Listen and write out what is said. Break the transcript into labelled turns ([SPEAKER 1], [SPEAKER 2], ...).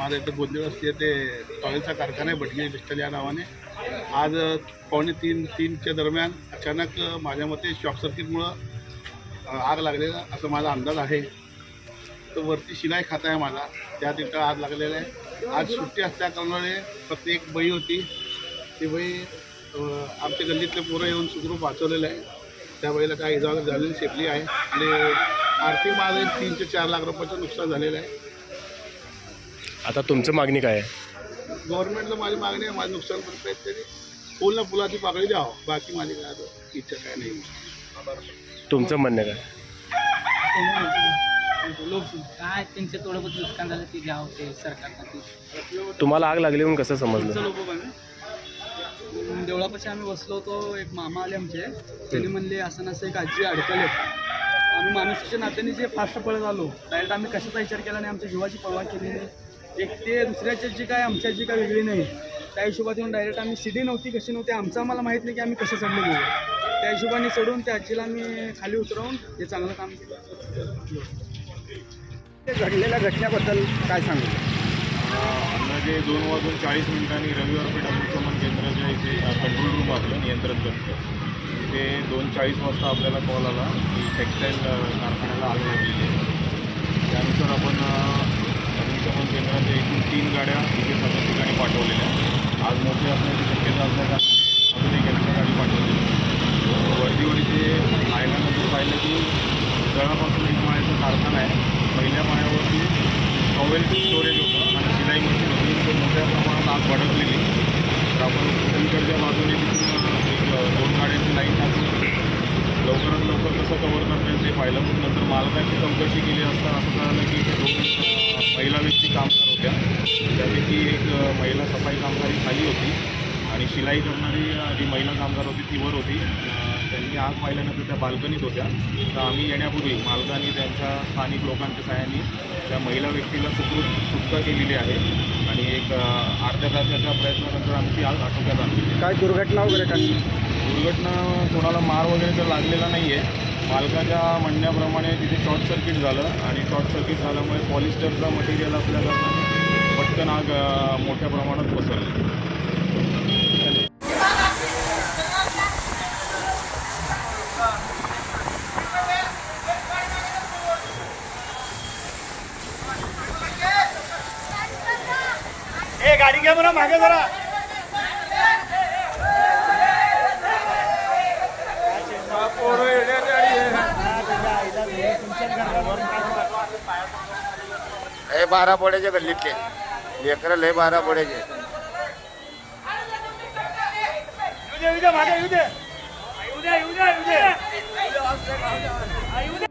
[SPEAKER 1] माझ्या इथं गोंदिवळ असते ते टॉयलचा कारखाना आहे भटजी पिस्टल या नावाने. आज 2:45-3च्या दरम्यान अचानक माझ्या मते शॉर्ट सर्किटमुळं आग लागलेला असं माझा अंदाज आहे. तर वरती शिलाई खाता आहे माझा, त्या तिथं आग लागलेला आहे. आज सुट्टी असल्याकारणाने फक्त एक बाई होती, ती बाई आमच्या गल्लीतले पोरं येऊन सुखरूप वाचवलेलं आहे. त्या बाईला काय इजा झालेली शेपली आहे आणि आर्थिक माझं 3 ते 4 लाख रुपयाचं नुकसान झालेलं आहे.
[SPEAKER 2] आता तुमचं मागणी काय आहे?
[SPEAKER 1] गव्हर्नमेंटला माझी मागणी आहे, माझं नुकसान भरपाई तरी फुलला फुलाची पाकळी द्यावं, बाकी माझी काय इच्छा काय नाही.
[SPEAKER 2] तुमचं म्हणणं काय?
[SPEAKER 3] काय त्यांचे थोडं बहुत नुकसान झालं ते घ्यावं ते सरकारसाठी.
[SPEAKER 2] तुम्हाला आग लागली म्हणून कसं समजलं?
[SPEAKER 3] लोक देवळापाशी आम्ही बसलो होतो, एक मामा आले आमचे, त्यांनी म्हणले असं नसं एक आजी अडकले. आम्ही माणसाच्या नात्याने जे फास्ट पळत आलो, डायरेक्ट आम्ही कशाचा विचार केला नाही, आमच्या जीवाची पर्वा केली नाही. एक ते दुसऱ्याच्या जी काय आमच्या जी काय वेगळी नाही, त्या हिशोबात येऊन डायरेक्ट आम्ही सीडी नव्हती कशी नव्हती आमचं आम्हाला माहीत नाही की आम्ही कसं चढलो गेलो. त्या हिशोबाने चढून त्या आजीला आम्ही खाली उतरवून हे चांगलं काम केलं.
[SPEAKER 4] ते घडलेल्या घटनेबद्दल काय सांगू?
[SPEAKER 5] अंदाजे 2:40 रविवार पेठ अग्निशमन केंद्राच्या इथे कंट्रोल रूम आपलं नियंत्रण करतं. ते 2:40 वाजता आपल्याला कॉल आला की टेक्स्टाईल कारखान्याला आग लागलेली आहे. त्यानुसार आपण अग्निशमन केंद्राच्या एकूण 3 गाड्या इथे सर्व ठिकाणी पाठवलेल्या. आज मोठी असण्याची शक्यता असल्याकारणे अजून एक एक्स्ट्रा गाडी पाठवलेली. वर्दीवर इथे आयगानंतर पाहिलं की जळापासून 1 माळ्याचा कारखाना आहे. पहिल्या माळ्यावरती टॉवेल स्टोरेज होतं आणि शिलाई मशीन होती, तर मोठ्या प्रमाणात आग भडकलेली. तर आपण उजवीकडच्या बाजूने तिथून 2 गाड्यांची लाईन टाकून लवकरात लवकर कसं कव्हर करता येईल ते पाहिलं. नंतर मालकाची चौकशी केली असता असं कळालं की ते 2 महिला व्यक्ती कामगार होत्या. त्यापैकी एक महिला सफाई कामगारी खाली होती आणि शिलाई करणारी जी महिला कामगार होती ती वर होती. त्यांनी आग पाहिल्यानंतर त्या बाल्कनीत होत्या. तर आम्ही येण्यापूर्वी मालकांनी त्यांच्या स्थानिक लोकांच्या सहाय्याने त्या महिला व्यक्तीला सुटका केलेली आहे आणि एक अर्ध्या तासाच्या प्रयत्नानंतर आमची आग आटोक्यात आणली.
[SPEAKER 4] काय दुर्घटना वगैरे काय?
[SPEAKER 5] दुर्घटना कोणाला मार वगैरे तर लागलेला नाही आहे. मालकाच्या म्हणण्याप्रमाणे तिथे शॉर्ट सर्किट झालं आणि शॉर्ट सर्किट झाल्यामुळे पॉलिस्टरचं मटेरियल असल्या कारणाने पटकन आग मोठ्या प्रमाणात पसरली.
[SPEAKER 4] गाडी घ्या म्हणा मागे जरा.
[SPEAKER 6] हे 12 पोड्याचे गल्लीतले लेकरं लय 12 पोड्याचे.
[SPEAKER 4] मागे येऊ दे.